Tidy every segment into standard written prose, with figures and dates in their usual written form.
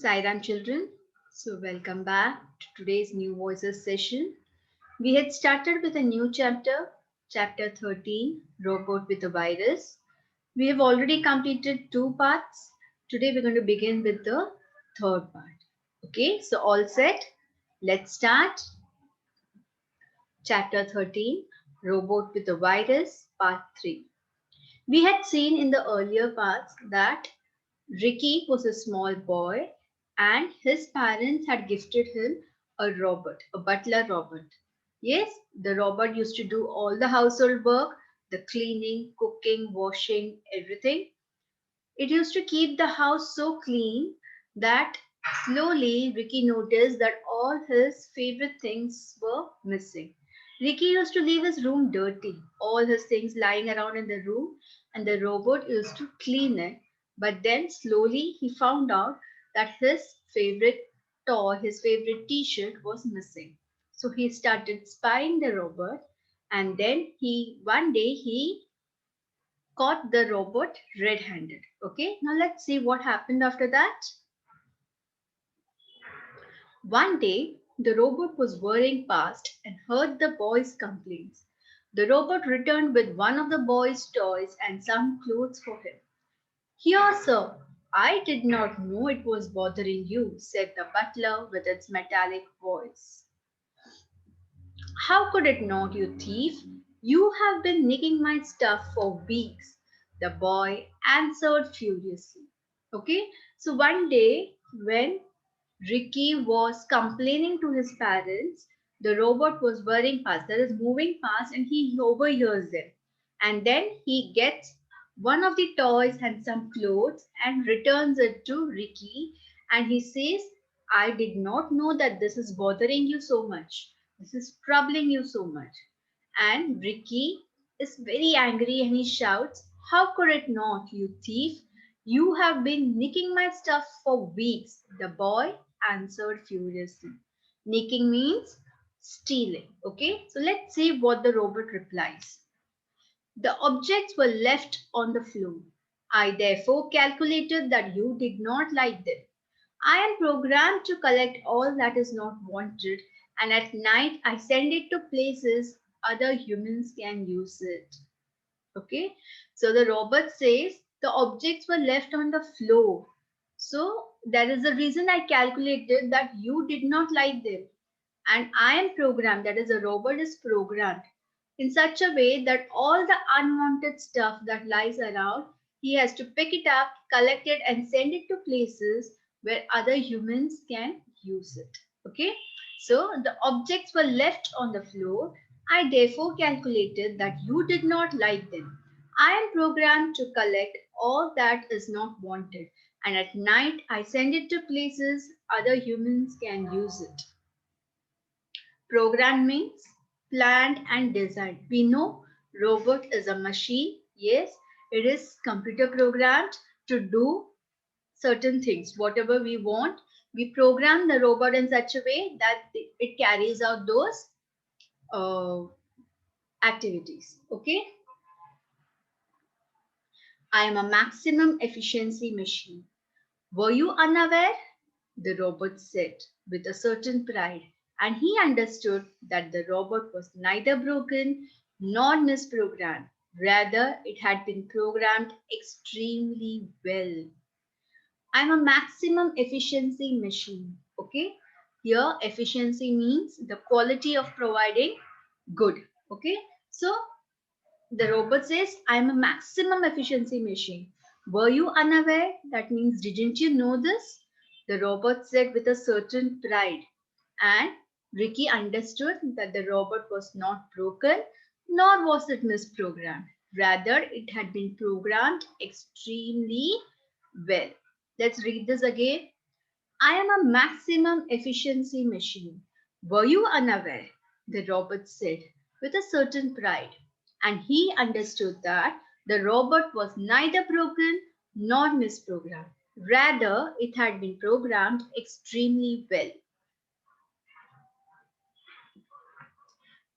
Sairam children, so welcome back to today's New Voices session. We had started with a new chapter, chapter 13, Robot with a Virus. We have already completed two parts. Today we're going to begin with the third part. Okay, so all set. Let's start. Chapter 13, Robot with a Virus, Part 3. We had seen in the earlier parts that Ricky was a small boy and his parents had gifted him a robot, a butler robot. Yes, the robot used to do all the household work, the cleaning, cooking, washing, everything. It used to keep the house so clean that slowly Ricky noticed that all his favorite things were missing. Ricky used to leave his room dirty, all his things lying around in the room, and the robot used to clean it. But then slowly he found out that his favorite toy, his favorite t shirt was missing. So he started spying the robot, and then one day he caught the robot red-handed. Okay, now let's see what happened after that. One day, the robot was whirring past and heard the boys' complaints. The robot returned with one of the boys' toys and some clothes for him. Here, sir, I did not know it was bothering you, said the butler with its metallic voice. How could it not, you thief? You have been nicking my stuff for weeks, the boy answered furiously. Okay, so one day when Ricky was complaining to his parents, the robot was whirring past, that is moving past, and he overhears them. And then he gets one of the toys and some clothes and returns it to Ricky. And he says, I did not know that this is bothering you so much. This is troubling you so much. And Ricky is very angry and he shouts, how could it not, you thief? You have been nicking my stuff for weeks, the boy answered furiously. Nicking means stealing. Okay, so let's see what the robot replies. The objects were left on the floor. I therefore calculated that you did not like them. I am programmed to collect all that is not wanted, and at night I send it to places other humans can use it. Okay, so the robot says the objects were left on the floor. So that is the reason I calculated that you did not like them. And I am programmed, that is, a robot is programmed in such a way that all the unwanted stuff that lies around, he has to pick it up, collect it, and send it to places where other humans can use it. Okay, so the objects were left on the floor. I therefore calculated that you did not like them. I am programmed to collect all that is not wanted, and at night I send it to places other humans can use it. Program means planned and designed. We know robot is a machine. Yes, it is computer programmed to do certain things. Whatever we want, we program the robot in such a way that it carries out those uh, activities. Okay. I am a maximum efficiency machine. Were you unaware? The robot said with a certain pride, and he understood that the robot was neither broken nor misprogrammed. Rather, it had been programmed extremely well. I'm a maximum efficiency machine. Okay, here efficiency means the quality of providing good. Okay, so the robot says, I'm a maximum efficiency machine. Were you unaware? That means, didn't you know this? The robot said with a certain pride. And Ricky understood that the robot was not broken, nor was it misprogrammed. Rather, it had been programmed extremely well. Let's read this again. I am a maximum efficiency machine. Were you unaware? The robot said with a certain pride. And he understood that the robot was neither broken nor misprogrammed. Rather, it had been programmed extremely well.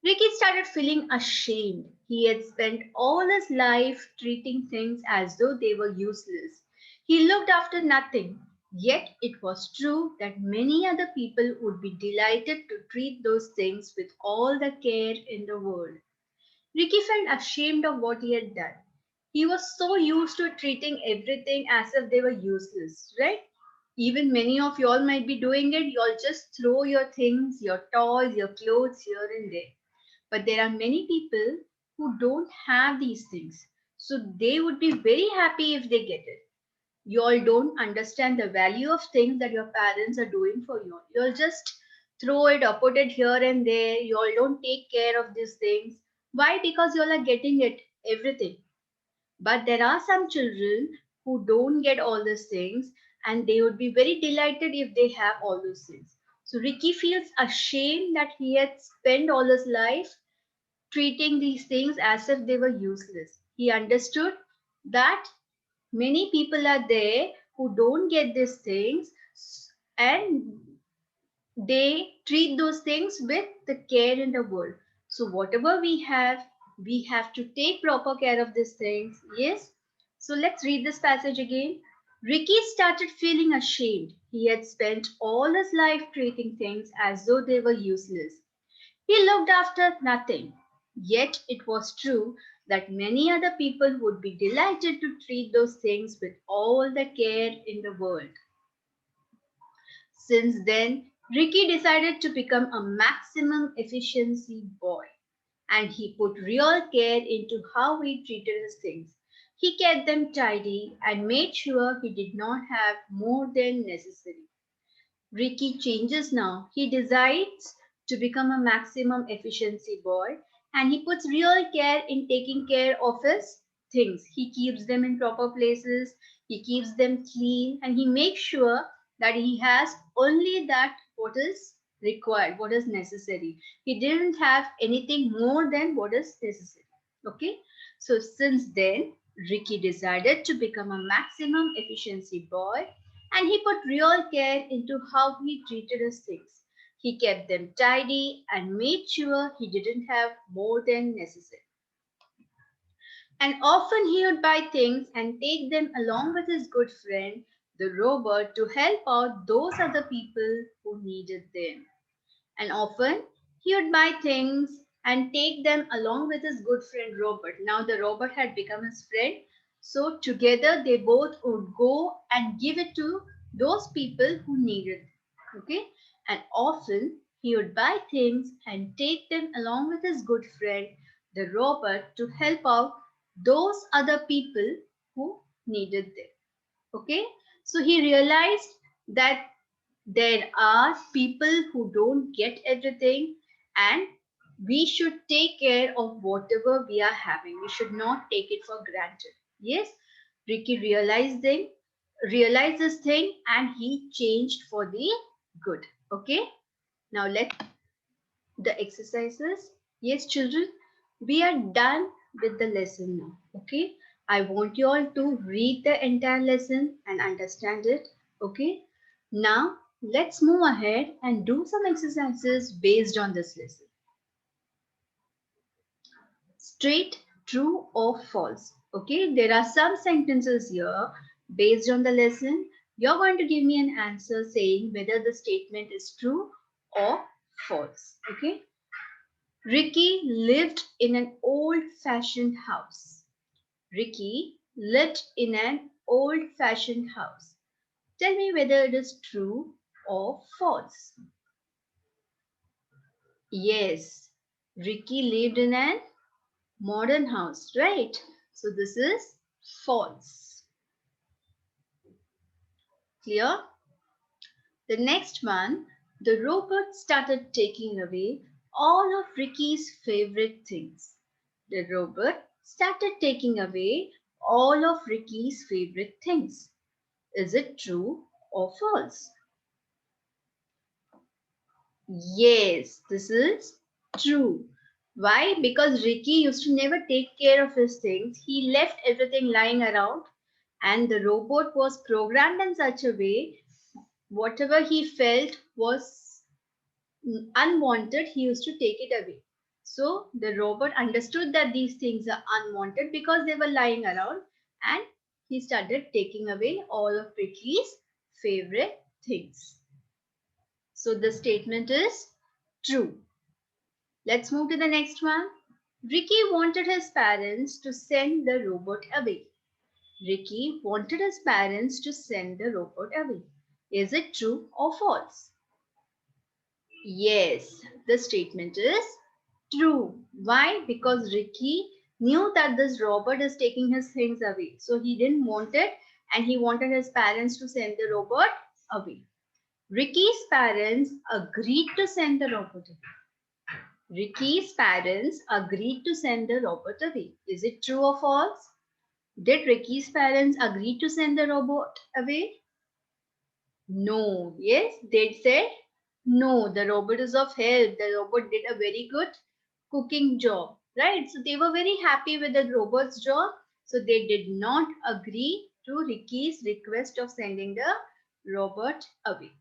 Ricky started feeling ashamed. He had spent all his life treating things as though they were useless. He looked after nothing. Yet it was true that many other people would be delighted to treat those things with all the care in the world. Ricky felt ashamed of what he had done. He was so used to treating everything as if they were useless, right? Even many of y'all might be doing it. Y'all just throw your things, your toys, your clothes here and there. But there are many people who don't have these things. So they would be very happy if they get it. You all don't understand the value of things that your parents are doing for you. You'll just throw it or put it here and there. You all don't take care of these things. Why? Because you all are getting it, everything. But there are some children who don't get all these things and they would be very delighted if they have all those things. So Ricky feels ashamed that he had spent all his life treating these things as if they were useless. He understood that many people are there who don't get these things and they treat those things with the care in the world. So whatever we have to take proper care of these things. Yes. So let's read this passage again. Ricky started feeling ashamed. He had spent all his life treating things as though they were useless. He looked after nothing. Yet it was true that many other people would be delighted to treat those things with all the care in the world. Since then, Ricky decided to become a maximum efficiency boy and he put real care into how he treated his things. He kept them tidy and made sure he did not have more than necessary. Ricky changes now. He decides to become a maximum efficiency boy and he puts real care in taking care of his things. He keeps them in proper places, he keeps them clean, and he makes sure that he has only that what is required, what is necessary. He didn't have anything more than what is necessary. Okay, so since then, Ricky decided to become a maximum efficiency boy and he put real care into how he treated his things. He kept them tidy and made sure he didn't have more than necessary. And often he would buy things and take them along with his good friend, the robot, to help out those other people who needed them. And often he would buy things and take them along with his good friend Robert. Now the robot had become his friend. So together they both would go and give it to those people who needed it. Okay? And often he would buy things and take them along with his good friend, the robot, to help out those other people who needed them. Okay? So he realized that there are people who don't get everything and we should take care of whatever we are having. We should not take it for granted. Yes, Ricky realized this thing and he changed for the good. Okay, now let's the exercises. Yes, children, we are done with the lesson now. Okay, I want you all to read the entire lesson and understand it. Okay, now let's move ahead and do some exercises based on this lesson. Straight, true, or false. Okay, there are some sentences here based on the lesson. You're going to give me an answer saying whether the statement is true or false. Okay. Ricky lived in an old-fashioned house. Ricky lived in an old-fashioned house. Tell me whether it is true or false. Yes, Ricky lived in an modern house, right? So this is false. Clear? The next one, the robot started taking away all of Ricky's favorite things. The robot started taking away all of Ricky's favorite things. Is it true or false? Yes, this is true. Why? Because Ricky used to never take care of his things. He left everything lying around, and the robot was programmed in such a way whatever he felt was unwanted, he used to take it away. So the robot understood that these things are unwanted because they were lying around and he started taking away all of Ricky's favorite things. So the statement is true. Let's move to the next one. Ricky wanted his parents to send the robot away. Ricky wanted his parents to send the robot away. Is it true or false? Yes, the statement is true. Why? Because Ricky knew that this robot is taking his things away. So he didn't want it and he wanted his parents to send the robot away. Ricky's parents agreed to send the robot away. Ricky's parents agreed to send the robot away. Is it true or false? Did Ricky's parents agree to send the robot away? No. Yes, they said no. The robot is of help. The robot did a very good cooking job, right? So they were very happy with the robot's job. So they did not agree to Ricky's request of sending the robot away.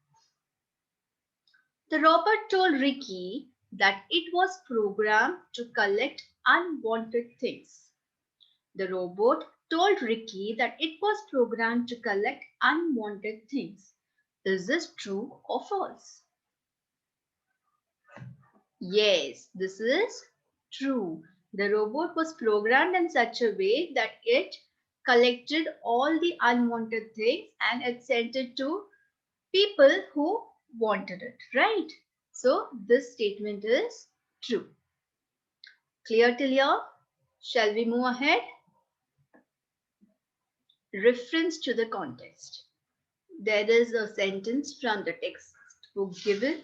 The robot told Ricky that it was programmed to collect unwanted things. The robot told Ricky that it was programmed to collect unwanted things. Is this true or false? Yes, this is true. The robot was programmed in such a way that it collected all the unwanted things and it sent it to people who wanted it, right? So this statement is true. Clear till here? Shall we move ahead? Reference to the context. There is a sentence from the textbook given.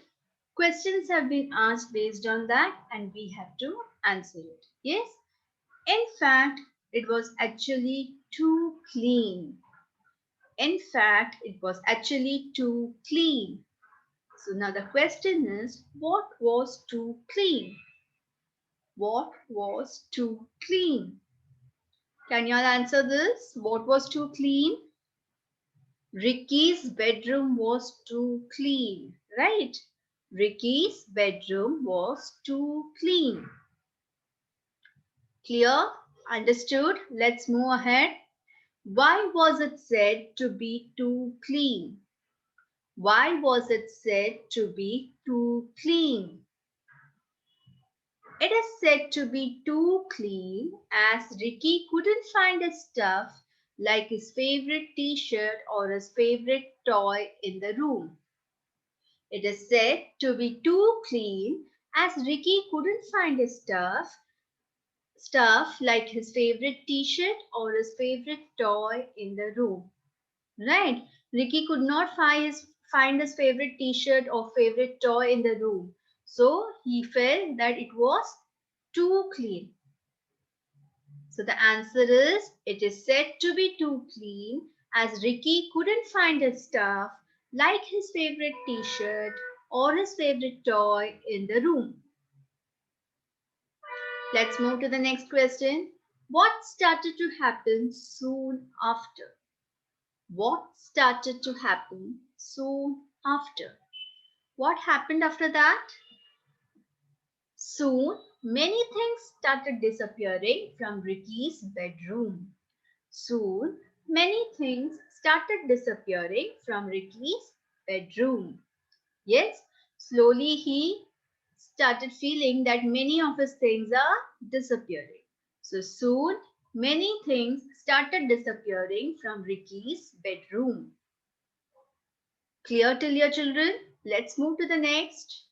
Questions have been asked based on that and we have to answer it. Yes? In fact, it was actually too clean. In fact, it was actually too clean. So now the question is, what was too clean? What was too clean? Can you all answer this? What was too clean? Ricky's bedroom was too clean, right? Ricky's bedroom was too clean. Clear? Understood? Let's move ahead. Why was it said to be too clean? Why was it said to be too clean? It is said to be too clean as Ricky couldn't find his stuff like his favorite t-shirt or his favorite toy in the room. It is said to be too clean as Ricky couldn't find his stuff like his favorite t-shirt or his favorite toy in the room. Right? Ricky could not find his favorite t-shirt or favorite toy in the room. So he felt that it was too clean. So the answer is it is said to be too clean as Ricky couldn't find his stuff like his favorite t-shirt or his favorite toy in the room. Let's move to the next question. What started to happen soon after? What started to happen soon after? What happened after that? Soon, many things started disappearing from Ricky's bedroom. Soon, many things started disappearing from Ricky's bedroom. Yes, slowly he started feeling that many of his things are disappearing. So soon, many things started disappearing from Ricky's bedroom. Clear till your children? Let's move to the next.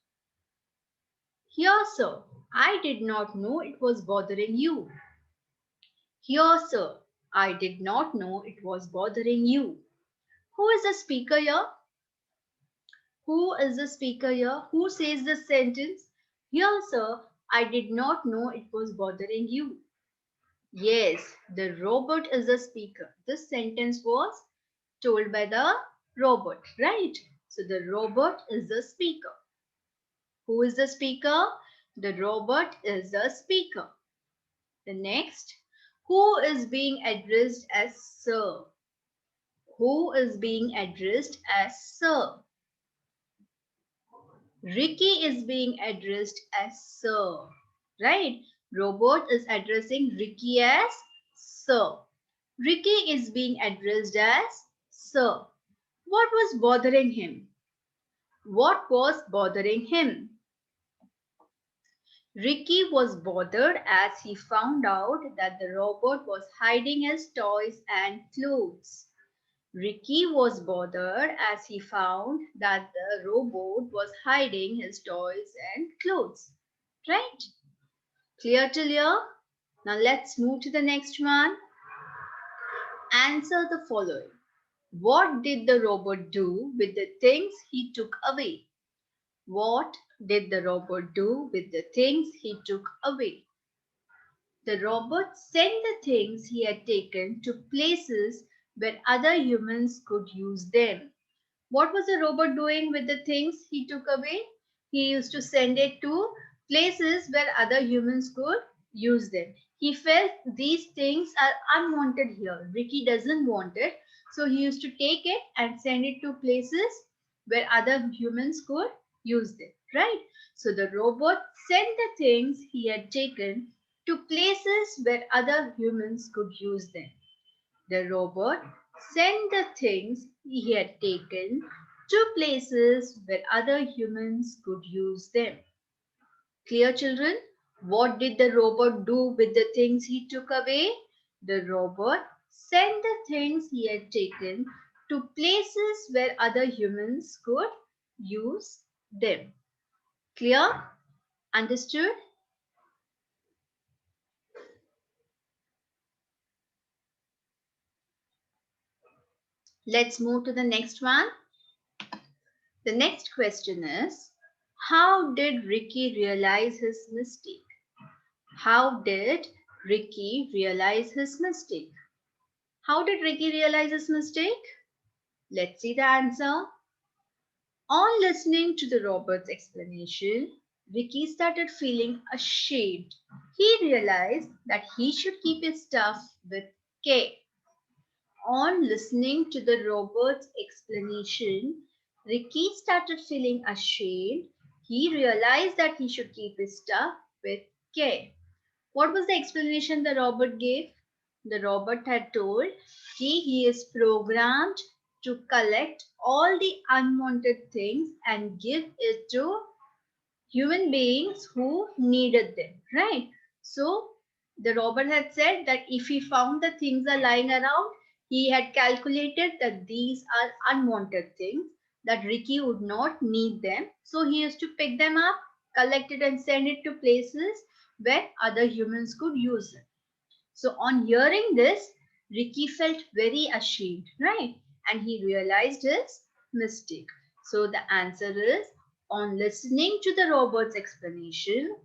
Here, sir, I did not know it was bothering you. Here, sir, I did not know it was bothering you. Who is the speaker here? Who is the speaker here? Who says this sentence? Here, sir, I did not know it was bothering you. Yes, the robot is the speaker. This sentence was told by the robot, right? So the robot is the speaker. Who is the speaker? The robot is the speaker. The next, who is being addressed as sir? Who is being addressed as sir? Ricky is being addressed as sir, right? Robot is addressing Ricky as sir. Ricky is being addressed as sir. What was bothering him? What was bothering him? Ricky was bothered as he found out that the robot was hiding his toys and clothes. Ricky was bothered as he found that the robot was hiding his toys and clothes. Right? Clear till here? Now let's move to the next one. Answer the following. What did the robot do with the things he took away? What did the robot do with the things he took away? The robot sent the things he had taken to places where other humans could use them. What was the robot doing with the things he took away? He used to send it to places where other humans could use them. He felt these things are unwanted here. Ricky doesn't want it. So he used to take it and send it to places where other humans could use them. Right? So the robot sent the things he had taken to places where other humans could use them. The robot sent the things he had taken to places where other humans could use them. Clear, children? What did the robot do with the things he took away? The robot sent the things he had taken to places where other humans could use them. Clear? Understood? Let's move to the next one. The next question is, how did Ricky realize his mistake? How did Ricky realize his mistake? How did Ricky realize his mistake? Let's see the answer. On listening to the robot's explanation, Ricky started feeling ashamed. He realized that he should keep his stuff with care. On listening to the robot's explanation, Ricky started feeling ashamed. He realized that he should keep his stuff with care. What was the explanation the robot gave? The robot had told he is programmed to collect all the unwanted things and give it to human beings who needed them, right? So the robot had said that if he found the things are lying around, he had calculated that these are unwanted things, that Ricky would not need them. So he used to pick them up, collect it, and send it to places where other humans could use it. So on hearing this, Ricky felt very ashamed, right? And he realized his mistake. So the answer is, on listening to the robot's explanation,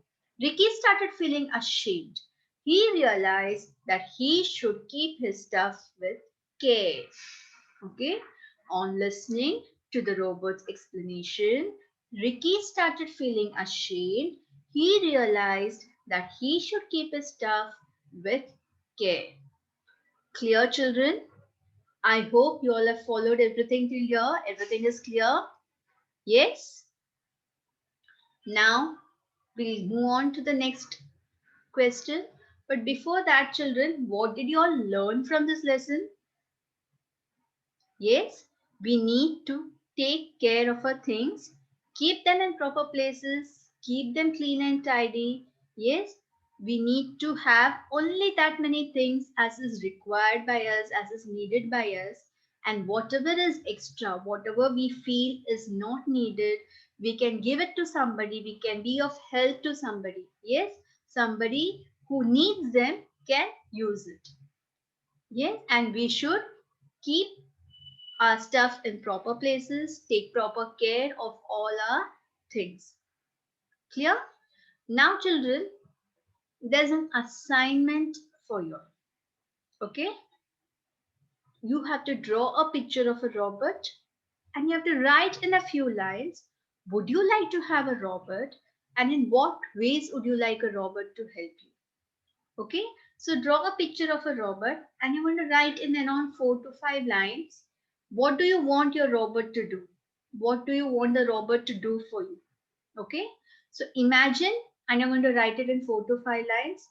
Ricky started feeling ashamed. He realized that he should keep his stuff with care. Okay? On listening to the robot's explanation, Ricky started feeling ashamed. He realized that he should keep his stuff with care. Clear, children? I hope you all have followed everything till here. Everything is clear? Yes? Now we'll move on to the next question. But before that, children, what did you all learn from this lesson? Yes, we need to take care of our things, keep them in proper places, keep them clean and tidy. Yes, we need to have only that many things as is required by us, as is needed by us. And whatever is extra, whatever we feel is not needed, we can give it to somebody, we can be of help to somebody. Yes, somebody who needs them can use it. Yes, and we should keep our stuff in proper places, take proper care of all our things. Clear? Now, children, there's an assignment for you. Okay? You have to draw a picture of a robot and you have to write in a few lines, would you like to have a robot and in what ways would you like a robot to help you? Okay? So draw a picture of a robot and you want to write in around 4 to 5 lines. What do you want your robot to do? What do you want the robot to do for you? Okay? So imagine, and I'm going to write it in 4 to 5 lines.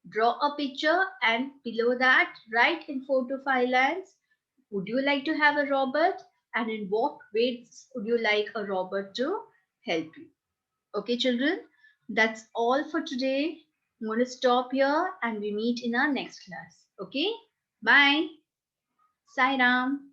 Draw a picture and below that, write in 4 to 5 lines. Would you like to have a robot? and in what ways would you like a robot to help you? Okay, children, that's all for today. I'm going to stop here and we meet in our next class. Okay, bye. Sai Ram.